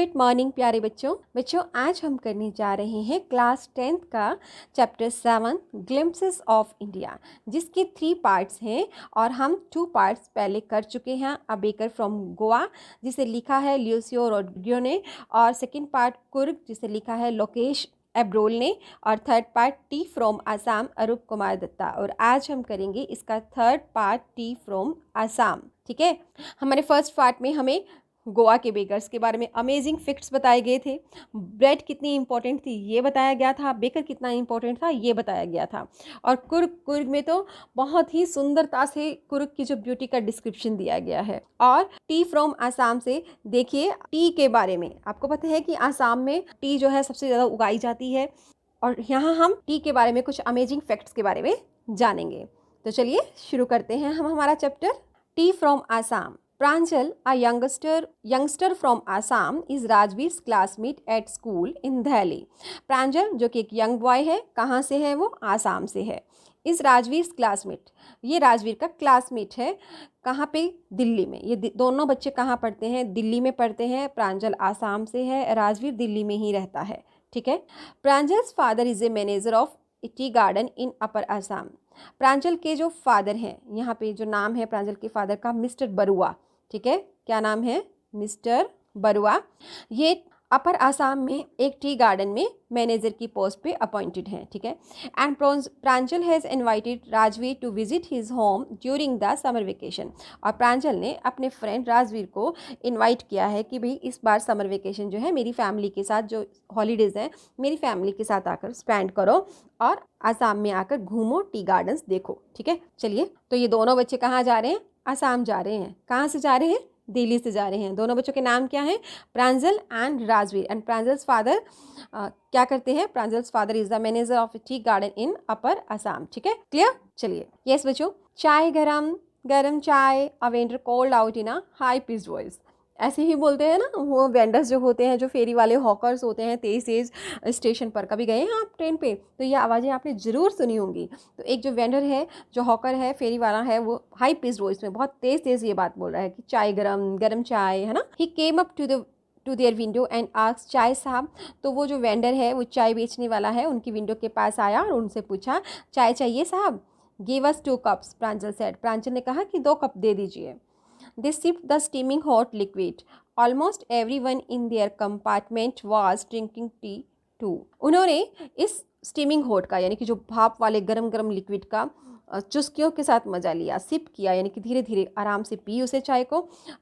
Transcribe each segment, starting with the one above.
Good morning प्यारे बच्चों आज हम करने जा रहे हैं क्लास 10th का चैप्टर 7 ग्लिम्पसेस ऑफ इंडिया, जिसके 3 पार्ट्स हैं और हम 2 पार्ट्स पहले कर चुके हैं। अ बेकर फ्रॉम गोवा जिसे लिखा है ल्यूसियो रोड्रिगो ने, और सेकंड पार्ट कुर्ग जिसे लिखा है लोकेश एब्रोल ने, और third part tea from Assam Arup Kumar Dutta. और आज हम करेंगे इसका third part tea from Assam. ठीक है, हमारे फर्स्ट पार्ट में हमें गोवा के बेकर्स के बारे में अमेजिंग फैक्ट्स बताए गए थे। ब्रेड कितनी इंपॉर्टेंट थी ये बताया गया था, बेकर कितना इंपॉर्टेंट था ये बताया गया था। और कुर्ग में तो बहुत ही सुंदरता से कुर्ग की जो ब्यूटी का डिस्क्रिप्शन दिया गया है। और टी फ्रॉम आसाम से देखिए टी के बारे में, आपको पता है कि आसाम में टी जो है सबसे ज़्यादा उगाई जाती है, और यहाँ हम टी के बारे में कुछ अमेजिंग फैक्ट्स के बारे में जानेंगे। तो चलिए शुरू करते हैं हम हमारा chapter T from Assam. Pranjal, a youngster from Assam, is Rajveer's classmate at school in Delhi. Pranjal जो कि एक यंग बॉय है, कहाँ से है वो? आसाम से है। इस राजवीर क्लासमेट, ये राजवीर का क्लासमेट है। कहाँ पे? दिल्ली में। ये दोनों बच्चे कहाँ पढ़ते हैं? दिल्ली में पढ़ते हैं। प्रांजल आसाम से है, राजवीर दिल्ली में ही रहता है। ठीक है। Pranjal's father is a manager of tea garden in upper Assam. Pranjal के जो फादर हैं, यहाँ पे जो नाम है प्रांजल के फादर का, मिस्टर बरुआ। ठीक है, क्या नाम है? मिस्टर बरुआ। ये अपर आसाम में एक टी गार्डन में मैनेजर की पोस्ट पे अपॉइंटेड हैं। ठीक है। And Pranjal has invited Rajveer to visit his home during the summer vacation. और प्रांजल ने अपने फ्रेंड राजवीर को इनवाइट किया है कि भाई इस बार समर वेकेशन जो है मेरी फैमिली के साथ, जो हॉलीडेज़ हैं मेरी फैमिली के साथ आकर स्पेंड करो और आसाम में आकर घूमो, टी गार्डन्स देखो। ठीक है, चलिए तो ये दोनों बच्चे कहाँ जा रहे हैं? आसाम जा रहे हैं। कहाँ से जा रहे हैं? दिल्ली से जा रहे हैं। दोनों बच्चों के नाम क्या हैं? Pranjal and Rajveer. And Pranjal's father क्या करते हैं? Pranjal's father is the manager of tea garden in upper Assam. ठीक है, क्लियर? चलिए, यस बच्चों। चाय गरम, गरम चाय, a vendor called out in a high pitched voice. ऐसे ही बोलते हैं ना वो वेंडर्स जो होते हैं, जो फेरी वाले हॉकर्स होते हैं, तेज तेज स्टेशन पर। कभी गए हैं आप ट्रेन पे तो ये आवाज़ें आपने ज़रूर सुनी होंगी। तो एक जो वेंडर है, जो हॉकर है, फेरी वाला है, वो हाई पिच्ड वॉइस में बहुत तेज तेज ये बात बोल रहा है कि चाय गरम, गरम चाय, है ना। He came up to their window and asked, chai sahib. तो वो जो वेंडर है, वो चाय बेचने वाला है, उनकी विंडो के पास आया और उनसे पूछा, चाय चाहिए साहब? गिव अस 2 कप्स, प्रांजल सेड। प्रांजल ने कहा कि 2 कप दे दीजिए। They sipped the steaming hot liquid. Almost everyone in their compartment was drinking tea too. उन्होंने इस स्टीमिंग हॉट का, यानी कि जो भाप वाले गरम गरम लिक्विड का चुस्कियों के साथ मज़ा लिया, सिप किया, यानी कि धीरे धीरे आराम से पी उसे चाय को।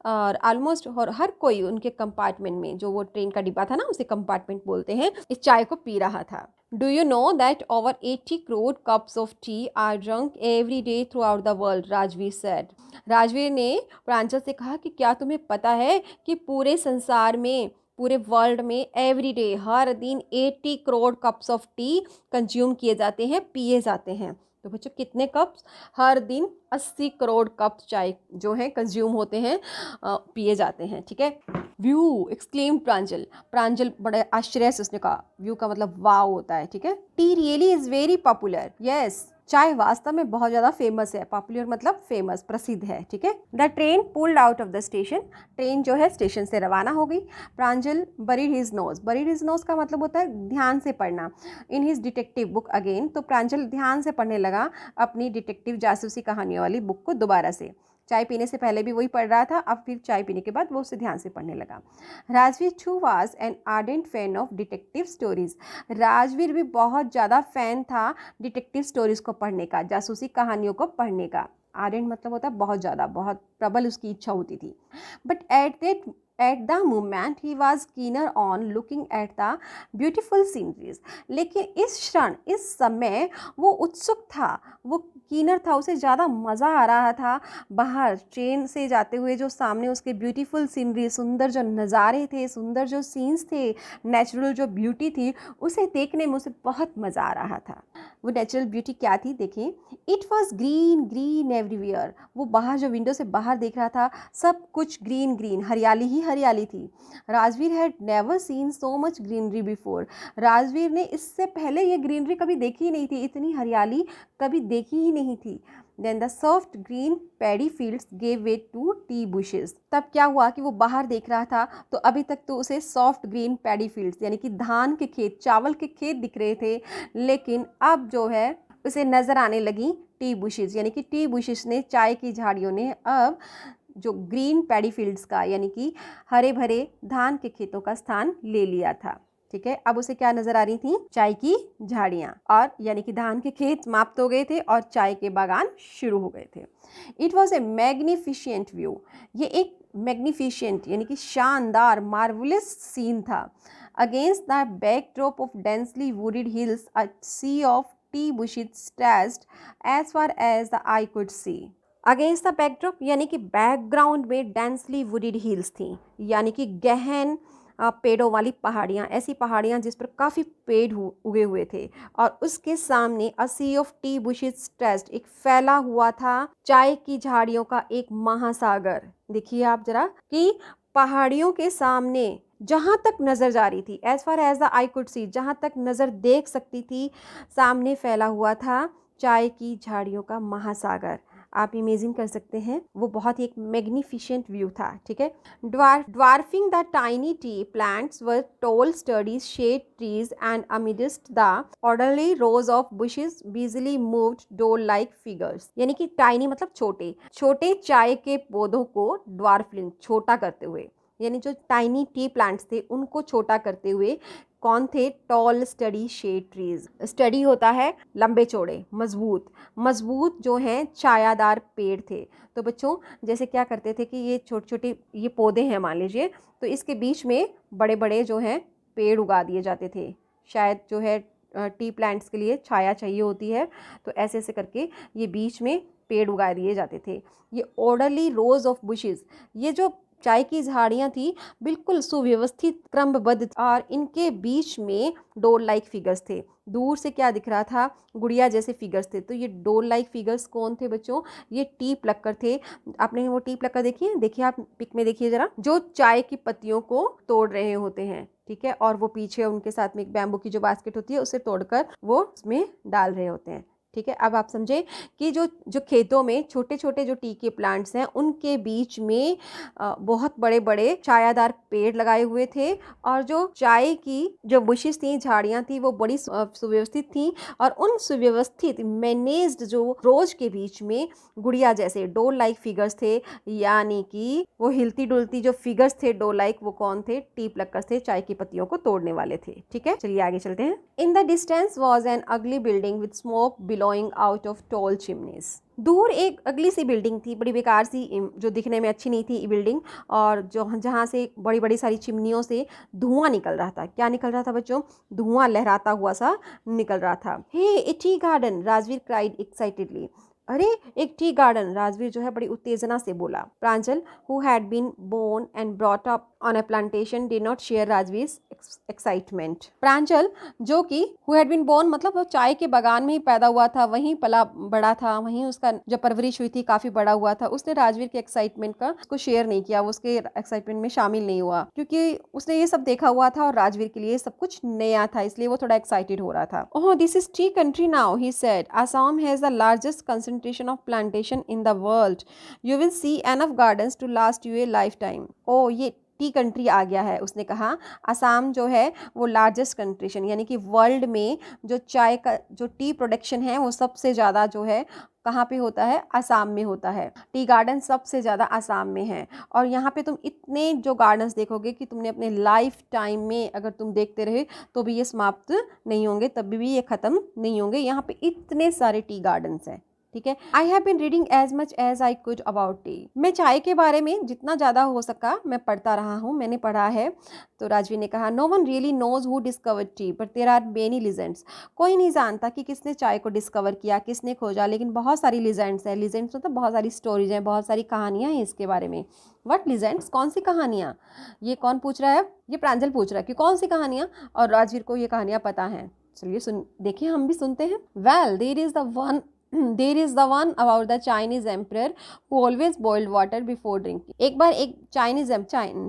और ऑलमोस्ट और हर कोई उनके कंपार्टमेंट में, जो वो ट्रेन का डिब्बा था ना, उसे कंपार्टमेंट बोलते हैं, इस चाय को पी रहा था। Do you know that over 80 crore cups of tea are drunk every day throughout the world? Rajveer said. Rajveer ने प्रांजल से कहा कि क्या तुम्हें पता है कि पूरे संसार में, पूरे वर्ल्ड में एवरी डे, हर दिन 80 crore cups of T consume किए जाते हैं, पिए जाते हैं। तो बच्चों कितने कप्स? हर दिन 80 करोड़ कप चाय जो है कंज्यूम होते हैं, पिए जाते हैं। ठीक है। व्यू एक्सक्लेम प्रांजल। प्रांजल बड़े आश्चर्य से उसने कहा, व्यू का मतलब वाव होता है। ठीक है। T really is very popular. Yes, चाय वास्तव में बहुत ज़्यादा फेमस है। पॉपुलर मतलब फेमस, प्रसिद्ध है। ठीक है। The train pulled out of the station. Train जो है स्टेशन से रवाना हो गई। Pranjal buried his nose. Buried his nose का मतलब होता है ध्यान से पढ़ना। In his detective book again. तो प्रांजल ध्यान से पढ़ने लगा अपनी डिटेक्टिव जासूसी कहानियों वाली बुक को दोबारा से। चाय पीने से पहले भी वही पढ़ रहा था, अब फिर चाय पीने के बाद वो उसे ध्यान से पढ़ने लगा। Rajveer too was an ardent fan of detective stories. Rajveer भी बहुत ज़्यादा फैन था डिटेक्टिव स्टोरीज को पढ़ने का, जासूसी कहानियों को पढ़ने का। आर्डेंट मतलब होता है बहुत ज़्यादा, बहुत प्रबल उसकी इच्छा होती थी। But at the moment he was keener on looking at the beautiful sceneries. लेकिन इस क्षण, इस समय वो उत्सुक था, वो कीनर था, उसे ज़्यादा मज़ा आ रहा था बाहर ट्रेन से जाते हुए, जो सामने उसके ब्यूटीफुल सीनरी, सुंदर जो नज़ारे थे, सुंदर जो सीन्स थे, नेचुरल जो ब्यूटी थी, उसे देखने में उसे बहुत मज़ा आ रहा था। वो नेचुरल ब्यूटी क्या थी देखें, it was green green everywhere. वो बाहर जो विंडो से बाहर देख रहा था, सब कुछ ग्रीन ग्रीन, हरियाली ही हरियाली थी। Rajveer had never seen so much greenery before. Rajveer ने इससे पहले ये ग्रीनरी कभी देखी ही नहीं थी, इतनी हरियाली कभी देखी ही नहीं थी। Then the soft green paddy fields gave way to tea bushes. तब क्या हुआ कि वो बाहर देख रहा था तो अभी तक तो उसे सॉफ्ट ग्रीन पैडी फील्ड्स यानी कि धान के खेत, चावल के खेत दिख रहे थे, लेकिन अब जो है उसे नज़र आने लगी टी बुशेस, यानी कि टी बुशेस ने, चाय की झाड़ियों ने अब जो ग्रीन पैडी फील्ड्स का यानी कि हरे भरे धान के खेतों का स्थान ले लिया था। ठीक है, अब उसे क्या नजर आ रही थी? चाय की झाड़ियाँ, और यानी कि धान के खेत समाप्त हो गए थे और चाय के बागान शुरू हो गए थे। It was a magnificent view, ये एक मैग्निफिशियंट यानी कि शानदार, मार्वलस सीन था। Against the backdrop of densely wooded hills a sea of tea bushes stretched as far as the eye could see. Against the backdrop यानी कि background में densely wooded hills थी, यानी कि गहन पेड़ों वाली पहाड़ियाँ, ऐसी पहाड़ियाँ जिस पर काफ़ी पेड़ उगे हुए थे, और उसके सामने अ sea of tea bushes stretched, एक फैला हुआ था चाय की झाड़ियों का एक महासागर। देखिए आप जरा कि पहाड़ियों के सामने जहाँ तक नज़र जा रही थी, as far as the eye could see, जहाँ तक नज़र देख सकती थी, सामने फैला हुआ था चाय की झाड़ियों का महासागर। आप इमेजिन कर सकते हैं, वो बहुत ही एक मैग्निफिशेंट व्यू था। ठीक है, dwarfing the tiny tea plants were tall sturdy shade trees and amidst the orderly rows of bushes busily moved doll like figures, यानी कि टाइनी मतलब छोटे छोटे चाय के पौधों को ड्वार्फिंग, छोटा करते हुए, यानी जो टाइनी टी प्लांट्स थे उनको छोटा करते हुए कौन थे? Tall sturdy shade trees. Sturdy होता है लंबे चौड़े, मजबूत, मजबूत जो हैं छायादार पेड़ थे। तो बच्चों जैसे क्या करते थे कि ये छोटे छोटे ये पौधे हैं मान लीजिए, तो इसके बीच में बड़े बड़े जो हैं पेड़ उगा दिए जाते थे। शायद जो है टी प्लांट्स के लिए छाया चाहिए होती है, तो ऐसे ऐसे करके ये बीच में पेड़ उगा दिए जाते थे। ये ऑर्डरली रोज ऑफ बुशेस, ये जो चाय की झाड़ियाँ थी बिल्कुल सुव्यवस्थित, क्रमबद्ध, और इनके बीच में डोर लाइक फिगर्स थे। दूर से क्या दिख रहा था? गुड़िया जैसे फिगर्स थे। तो ये डोर लाइक फिगर्स कौन थे बच्चों? ये टी प्लकर थे। आपने वो टी प्लकर देखी है? देखिए आप पिक में देखिए जरा, जो चाय की पत्तियों को तोड़ रहे होते हैं। ठीक है, और वो पीछे उनके साथ में एक बैम्बू की जो बास्केट होती है उसे तोड़कर वो उसमें डाल रहे होते हैं। ठीक है, अब आप समझे कि जो जो खेतों में छोटे छोटे जो टी के प्लांट्स हैं उनके बीच में बहुत बड़े बड़े छायादार पेड़ लगाए हुए थे, और जो चाय की जो बुशेस थी, झाड़ियाँ थी, वो बड़ी सुव्यवस्थित थी, और उन सुव्यवस्थित मैनेज्ड जो रोज के बीच में गुड़िया जैसे डोर लाइक फिगर्स थे, यानी कि वो हिलती डुलती जो फिगर्स थे डोर लाइक, वो कौन थे? टी प्लकर्स थे, चाय की पत्तियों को तोड़ने वाले थे। ठीक है, चलिए आगे चलते हैं। In the distance was an अगली building with smoke blowing out of tall chimneys। दूर एक अगली सी बिल्डिंग थी, बड़ी बेकार सी, जो दिखने में अच्छी नहीं थी बिल्डिंग, और जो जहाँ से बड़ी बड़ी सारी चिमनियों से धुआं निकल रहा था। क्या निकल रहा था बच्चों? धुआं लहराता हुआ सा निकल रहा था। Hey a tea garden, Rajveer cried excitedly. अरे एक टी गार्डन, राजवीर जो है बड़ी उत्तेजना से बोला। Pranjal who had been born and brought up on a plantation did not share Rajveer excitement. Pranjal जो कि हु हैड बीन बोर्न मतलब वो चाय के बागान में ही पैदा हुआ था, वहीं पला बड़ा था, वहीं उसका जो परवरिश हुई थी काफी बड़ा हुआ था, उसने राजवीर के एक्साइटमेंट का उसको शेयर नहीं किया, वो उसके एक्साइटमेंट में शामिल नहीं हुआ, क्योंकि उसने ये सब देखा हुआ था और राजवीर के लिए सब कुछ नया था, इसलिए वो थोड़ा एक्साइटेड हो रहा था। Oh this is T country now, he said. Assam has the largest concentration of plantation in the world. You will see enough gardens to last you a lifetime. ओ ये टी कंट्री आ गया है, उसने कहा। असम जो है वो लार्जेस्ट कंट्रीशन यानी कि वर्ल्ड में जो चाय का जो टी प्रोडक्शन है वो सबसे ज़्यादा जो है कहाँ पे होता है? असम में होता है। टी गार्डन सबसे ज़्यादा असम में है, और यहाँ पे तुम इतने जो गार्डन्स देखोगे कि तुमने अपने लाइफ टाइम में अगर तुम देखते रहे तो भी ये समाप्त नहीं होंगे, तभी भी ये ख़त्म नहीं होंगे। यहाँ पे इतने सारे टी गार्डन्स हैं। ठीक है, I have been reading as much as I could about tea. मैं चाय के बारे में जितना ज़्यादा हो सका मैं पढ़ता रहा हूँ, मैंने पढ़ा है। तो राजवीर ने कहा, no one really knows who discovered tea but there are many legends. कोई नहीं जानता कि किसने चाय को डिस्कवर किया, किसने खोजा, लेकिन बहुत सारी लीजेंड्स हैं। लीजेंड्स मतलब बहुत सारी स्टोरीज हैं, बहुत सारी कहानियाँ हैं इसके बारे में। What legends? कौन सी कहानियाँ? ये कौन पूछ रहा है? ये प्रांजल पूछ रहा है कि कौन सी कहानियाँ, और राजवीर को ये कहानियाँ पता हैं। चलिए सुन देखिए, हम भी सुनते हैं। Well there is the one about the Chinese emperor who always boiled water before drinking. एक बार एक चाइनीज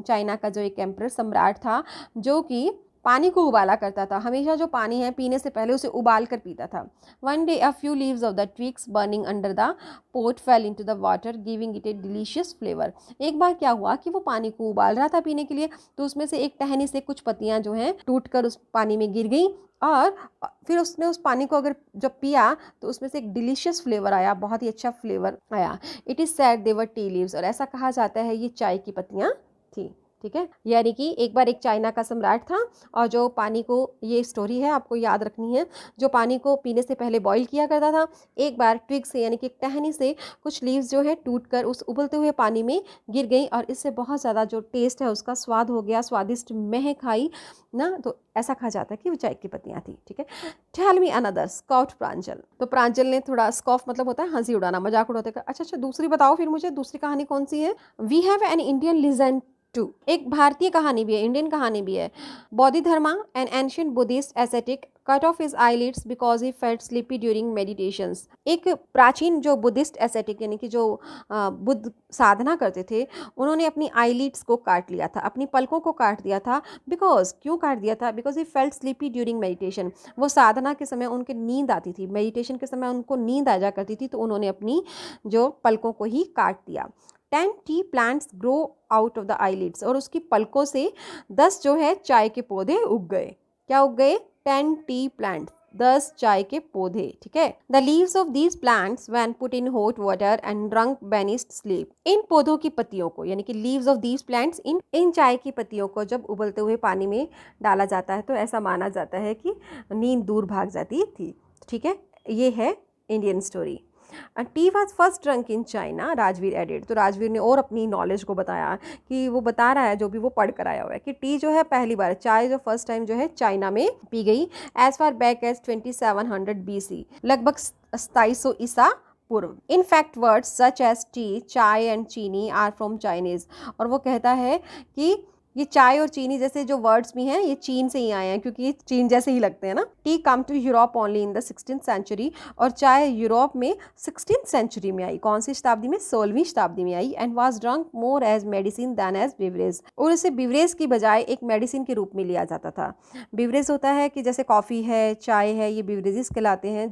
चाइना का जो एक एम्परर सम्राट था जो कि पानी को उबाला करता था। हमेशा जो पानी है पीने से पहले उसे उबाल कर पीता था। One day a few leaves of the twigs burning under the pot fell into the water giving it a delicious flavour. एक बार क्या हुआ कि वो पानी को उबाल रहा था पीने के लिए, तो उसमें से एक टहनी से कुछ पत्तियां जो हैं टूट कर उस पानी में गिर गई, और फिर उसने उस पानी को अगर जब पिया तो उसमें से एक डिलीशियस फ्लेवर आया, बहुत ही अच्छा फ्लेवर आया। It is sad they were tea leaves, और ऐसा कहा जाता है ये चाय की पत्तियां थी। ठीक है, यानी कि एक बार एक चाइना का सम्राट था, और जो पानी को, ये स्टोरी है आपको याद रखनी है, जो पानी को पीने से पहले बॉईल किया करता था, एक बार ट्विग से यानी कि टहनी से कुछ लीव्स जो है टूटकर उस उबलते हुए पानी में गिर गई, और इससे बहुत ज़्यादा जो टेस्ट है उसका स्वाद हो गया, स्वादिष्ट महक आई ना, तो ऐसा कहा जाता है कि वो चाय की पत्तियां थी। ठीक है, टेल मी अनदर स्कॉट प्रांजल। तो प्रांजल ने थोड़ा, स्कॉफ मतलब होता है हंसी उड़ाना, मजाक उड़ाते। अच्छा दूसरी बताओ फिर मुझे, दूसरी कहानी कौन सी है। We have an Indian legend too, एक भारतीय कहानी भी है, इंडियन कहानी भी है। Bodhidharma an ancient Buddhist ascetic cut off his eyelids because he felt sleepy during meditations. एक प्राचीन जो बुद्धिस्ट एसेटिक यानी कि जो बुद्ध साधना करते थे, उन्होंने अपनी आईलिड्स को काट लिया था, अपनी पलकों को काट दिया था। बिकॉज, क्यों काट दिया था? Because he felt sleepy during meditation. वो साधना के समय उनके नींद आती थी, मेडिटेशन के समय उनको नींद आ जा करती थी, तो उन्होंने अपनी जो पलकों को ही काट दिया। 10 T plants grow out of the eyelids, और उसकी पलकों से 10 जो है चाय के पौधे उग गए। क्या उग गए? 10 टी प्लांट, 10 चाय के पौधे। ठीक है, the leaves of these plants when put in hot water and drunk banished sleep. इन पौधों की पत्तियों को, यानी कि लीव्स ऑफ दीज प्लांट्स, इन चाय की पत्तियों को जब उबलते हुए पानी में डाला जाता है तो ऐसा माना जाता है कि नींद दूर भाग जाती थी। ठीक है, ये है Indian story. Tea was first drunk in China, Rajveer added. तो राजवीर ने और अपनी नॉलेज को बताया कि वो बता रहा है जो भी वो पढ़ कर आया हुआ है कि टी जो है पहली बार, चाय जो फर्स्ट टाइम जो है चाइना में पी गई as far back as 2700 BC, लगभग 2700 ईसा पूर्व। In fact words such as tea, chai and chini are from Chinese. और वो कहता है कि ये चाय और चीनी जैसे जो वर्ड्स भी हैं ये चीन से ही आए हैं, क्योंकि ये चीन जैसे ही लगते हैं ना। Tea come to Europe only in the 16th century, और चाय यूरोप में 16th सेंचुरी में आई। कौन सी शताब्दी में? 16वीं शताब्दी में आई। And was drunk more as medicine than as beverage, और इसे बिवरेज की बजाय एक मेडिसिन के रूप में लिया जाता था। बिवरेज होता है कि जैसे कॉफ़ी है, चाय है, ये बिवरेजेस कहलाते हैं,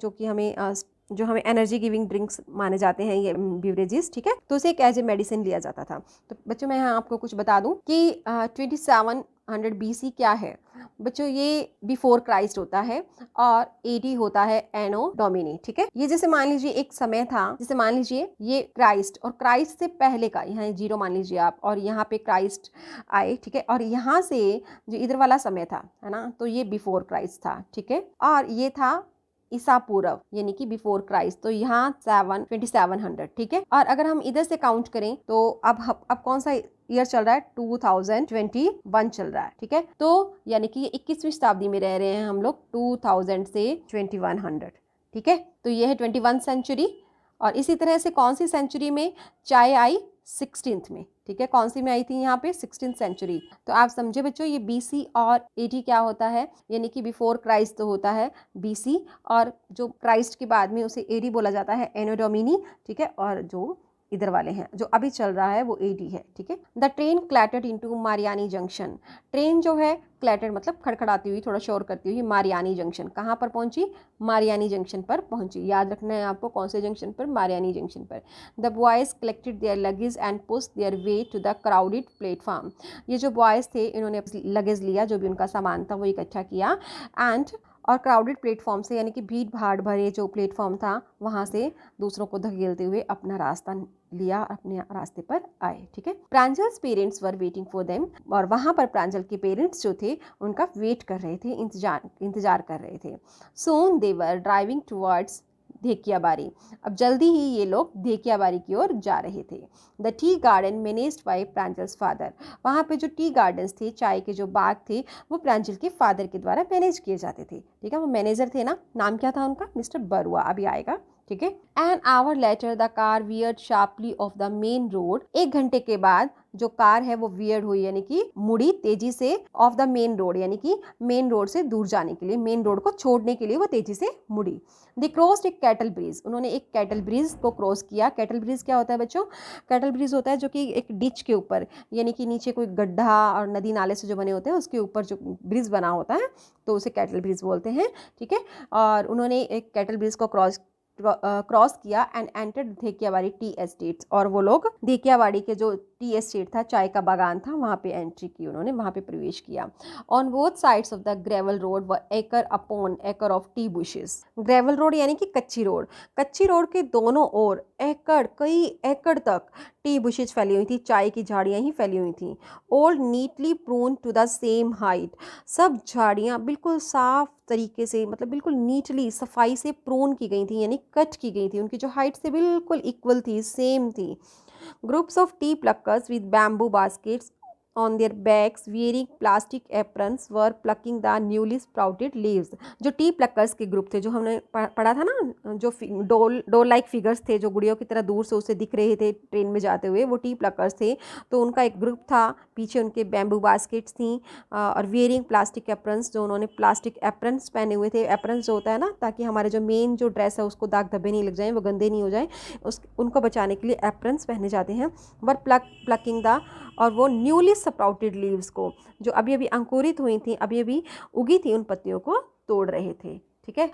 जो हमें एनर्जी गिविंग ड्रिंक्स माने जाते हैं ये बिवरेजेस। ठीक है, तो उसे एक एज ए मेडिसिन लिया जाता था। तो बच्चों मैं यहाँ आपको कुछ बता दूं कि 2700 BC क्या है बच्चों? ये बिफोर क्राइस्ट होता है, और AD होता है एनो डोमिनी। ठीक है, ये जैसे मान लीजिए एक समय था, जैसे मान लीजिए ये क्राइस्ट, और क्राइस्ट से पहले का यहाँ 0 मान लीजिए आप, और यहाँ पे क्राइस्ट आए। ठीक है, और यहाँ से जो इधर वाला समय था, है ना, तो ये बिफोर क्राइस्ट था। ठीक है, और ये था ईसा पूर्व यानी कि बिफोर क्राइस्ट, तो यहाँ 2700। ठीक है, और अगर हम इधर से काउंट करें तो अब कौन सा ईयर चल रहा है? 2021 चल रहा है। ठीक है, तो यानी कि 21वीं शताब्दी में रह रहे हैं हम लोग, 2000 से 2100। ठीक है, तो ये है 21 सेंचुरी। और इसी तरह से कौन सी सेंचुरी में चाय आई? 16th में। ठीक है, कौन सी में आई थी? यहाँ पे 16th सेंचुरी। तो आप समझे बच्चों, ये BC और AD क्या होता है, यानी कि बिफोर क्राइस्ट तो होता है BC, और जो क्राइस्ट के बाद में उसे AD बोला जाता है, एनो डोमिनी। ठीक है, और जो इधर वाले हैं जो अभी चल रहा है वो AD है। ठीक है, the train clattered into Mariani junction. Train जो है क्लैटर्ड मतलब खड़खड़ाती हुई, थोड़ा शोर करती हुई, मारियानी जंक्शन। कहाँ पर पहुंची? मारियानी जंक्शन पर पहुंची। याद रखना है आपको, कौन से जंक्शन पर? मारियानी जंक्शन पर। The boys collected their luggage and pushed their way to the crowded platform. ये जो बॉयज़ थे इन्होंने लगेज लिया, जो भी उनका सामान था वो इकट्ठा किया, और क्राउडेड प्लेटफॉर्म से यानी कि भीड़ भाड़ भरे जो प्लेटफॉर्म था वहाँ से दूसरों को धकेलते हुए अपना रास्ता लिया, अपने रास्ते पर आए। ठीक है, Pranjal's parents were waiting for them, और वहाँ पर प्रांजल के पेरेंट्स जो थे उनका वेट कर रहे थे, इंतजार कर रहे थे। सोन दे वर ड्राइविंग टुवर्ड्स धेकियाबारी। अब जल्दी ही ये लोग धेकियाबारी की ओर जा रहे थे। The tea garden managed by Pranjal's father. वहाँ पे जो टी गार्डन्स थे, चाय के जो बाग थे, वो प्रांजल के फादर के द्वारा मैनेज किए जाते थे। ठीक है, वो मैनेजर थे ना, नाम क्या था उनका? मिस्टर बरुआ, अभी आएगा। ठीक है, an hour later the car weird sharply of the main road. 1 घंटे के बाद जो कार है वो वियर्ड हुई, यानी कि मुड़ी तेजी से ऑफ द मेन रोड, यानी कि मेन रोड से दूर जाने के लिए, मेन रोड को छोड़ने के लिए वो तेजी से मुड़ी। दे क्रॉस्ड एक कैटल ब्रिज, उन्होंने एक कैटल ब्रिज को क्रॉस किया। कैटल ब्रिज क्या होता है बच्चों? कैटल ब्रिज होता है जो कि एक डिच के ऊपर, यानी कि नीचे कोई गड्ढा और नदी नाले से जो बने होते हैं उसके ऊपर जो ब्रिज बना होता है तो उसे कैटल ब्रिज बोलते हैं, ठीक है। और उन्होंने एक कैटल ब्रिज को क्रॉस किया एंड एंटर्ड धेकियावाड़ी टी एस्टेट्स, और वो लोग धेकियावाड़ी के जो टी एस्टेट था, चाय का बागान था, वहाँ पे एंट्री की, उन्होंने वहाँ पे प्रवेश किया। On both sides of the gravel road व एकड़ अपॉन एकड़ of tea bushes. Gravel road यानी कि कच्ची रोड, कच्ची रोड के दोनों ओर एकड़, कई एकड़ तक टी बुशेज फैली हुई थी, चाय की झाड़ियाँ ही फैली हुई थी। All neatly prune to the same height, सब झाड़ियाँ बिल्कुल साफ तरीके से, मतलब बिल्कुल नीटली, सफाई से प्रून की गई थी, यानी कट की गई थी, उनकी जो हाइट से बिल्कुल इक्वल थी, सेम थी। Groups of T pluckers with bamboo baskets on their backs wearing plastic aprons were plucking the newly sprouted leaves। जो टी प्लकर्स के ग्रुप थे, जो हमने पढ़ा था ना, जो डोल लाइक फिगर्स थे जो गुड़ियों की तरह दूर से उसे दिख रहे थे ट्रेन में जाते हुए, वो टी प्लकर्स थे। तो उनका एक ग्रुप था, पीछे उनके बैम्बू बास्केट्स थी और वेयरिंग प्लास्टिक एप्रन्स, जो उन्होंने प्लास्टिक एप्रन्स पहने हुए थे। एप्रन्स जो होता है ना, ताकि हमारे जो मेन जो ड्रेस है उसको दाग धब्बे नहीं लग जाएं, वो गंदे नहीं हो जाएं, उनको बचाने के लिए एप्रन्स पहने जाते हैं। वर प्लकिंग द, और वो न्यूली स्प्राउटेड लीव्स को, जो अभी अभी अंकुरित हुई थी, अभी अभी उगी थी, उन पत्तियों को तोड़ रहे थे, ठीक है।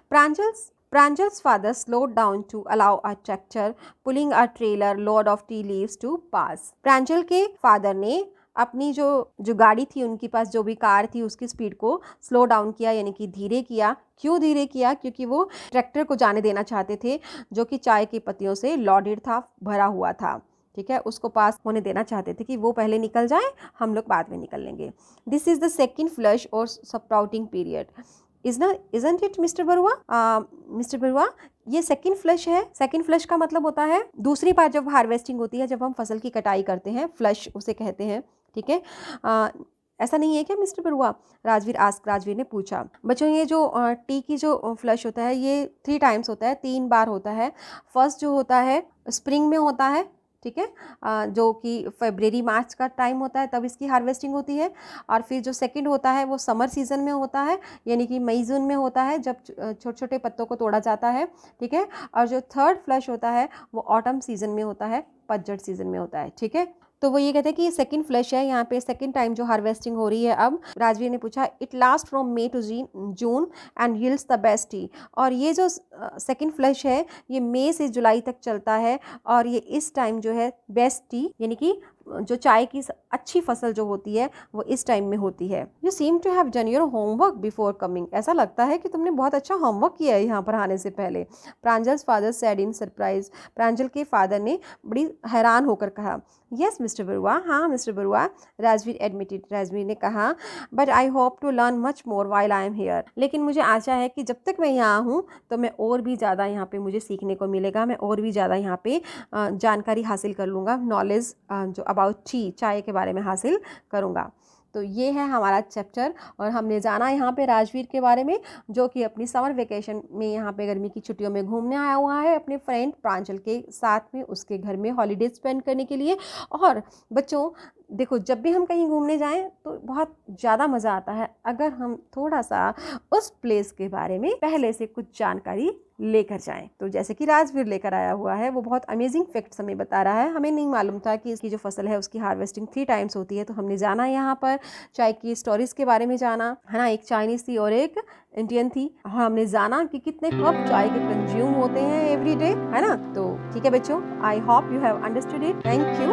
Pranjal's father slowed down to allow a tractor pulling a trailer load of tea leaves to pass। प्रांजल के फादर ने अपनी जो गाड़ी थी, उनके पास जो भी कार थी, उसकी स्पीड को स्लो डाउन किया, यानी कि धीरे किया। क्यों धीरे किया? क्योंकि वो ट्रैक्टर को जाने देना चाहते थे, जो कि चाय की पत्तियों से लॉडेड था, भरा हुआ था, ठीक है। उसको पास होने देना चाहते थे कि वो पहले निकल जाए, हम लोग बाद में निकल लेंगे। This is the second flush और sprouting period, isn't it mister Barua? Mister Barua, ये सेकेंड फ्लश है। सेकेंड फ्लश का मतलब होता है दूसरी बार जब हार्वेस्टिंग होती है, जब हम फसल की कटाई करते हैं, फ्लश उसे कहते हैं, ठीक है। ऐसा नहीं है क्या मिस्टर बरुआ? राजवीर ने पूछा। बच्चों, ये जो टी की जो फ्लश होता है, ये 3 टाइम्स होता है, 3 बार होता है। फर्स्ट जो होता है स्प्रिंग में होता है, ठीक है, जो कि फरवरी मार्च का टाइम होता है, तब इसकी हार्वेस्टिंग होती है। और फिर जो सेकंड होता है वो समर सीजन में होता है, यानी कि मई जून में होता है, जब छोटे छोटे पत्तों को तोड़ा जाता है, ठीक है। और जो थर्ड फ्लश होता है वो ऑटम सीजन में होता है, पतझड़ सीजन में होता है, ठीक है। तो वो ये कहते हैं कि ये सेकंड फ्लश है, यहाँ पे सेकंड टाइम जो हार्वेस्टिंग हो रही है। अब राजवीर ने पूछा, it last from May to June and yields the best tea. और ये जो सेकंड फ्लश है ये मई से जुलाई तक चलता है, और ये इस टाइम जो है बेस्ट टी, यानी कि जो चाय की अच्छी फसल जो होती है वो इस टाइम में होती है। You seem to have done your homework before coming, ऐसा लगता है कि तुमने बहुत अच्छा होमवर्क किया है यहाँ पर आने से पहले। Pranjal's father said in surprise, Pranjal के फादर ने बड़ी हैरान होकर कहा। यस मिस्टर बरुआ, हाँ मिस्टर बरुआ, राजवीर एडमिटेड, राजवीर ने कहा। But I hope to learn much more while I am here, लेकिन मुझे आशा है कि जब तक मैं यहाँ हूँ तो मैं और भी ज़्यादा यहाँ पे मुझे सीखने को मिलेगा, मैं और भी ज़्यादा यहाँ पे जानकारी हासिल कर लूँगा, नॉलेज जो अबाउट टी, चाय के बारे में हासिल करूँगा। तो ये है हमारा चैप्टर, और हमने जाना यहाँ पे राजवीर के बारे में, जो कि अपनी समर वेकेशन में यहाँ पे गर्मी की छुट्टियों में घूमने आया हुआ है अपने फ्रेंड प्रांजल के साथ में, उसके घर में हॉलीडे स्पेंड करने के लिए। और बच्चों देखो, जब भी हम कहीं घूमने जाएं तो बहुत ज़्यादा मज़ा आता है अगर हम थोड़ा सा उस प्लेस के बारे में पहले से कुछ जानकारी लेकर जाएं। तो जैसे कि राजवीर लेकर आया हुआ है, वो बहुत अमेजिंग फैक्ट्स हमें बता रहा है। हमें नहीं मालूम था कि इसकी जो फसल है उसकी हार्वेस्टिंग 3 टाइम्स होती है, तो हमने जाना यहाँ पर चाय की स्टोरीज के बारे में जाना, है ना। एक चाइनीज थी और एक इंडियन थी, और हमने जाना कि कितने कप चाय के कंज्यूम होते हैं एवरी डे, है ना। तो ठीक है बच्चों, I hope you have understood it. Thank you.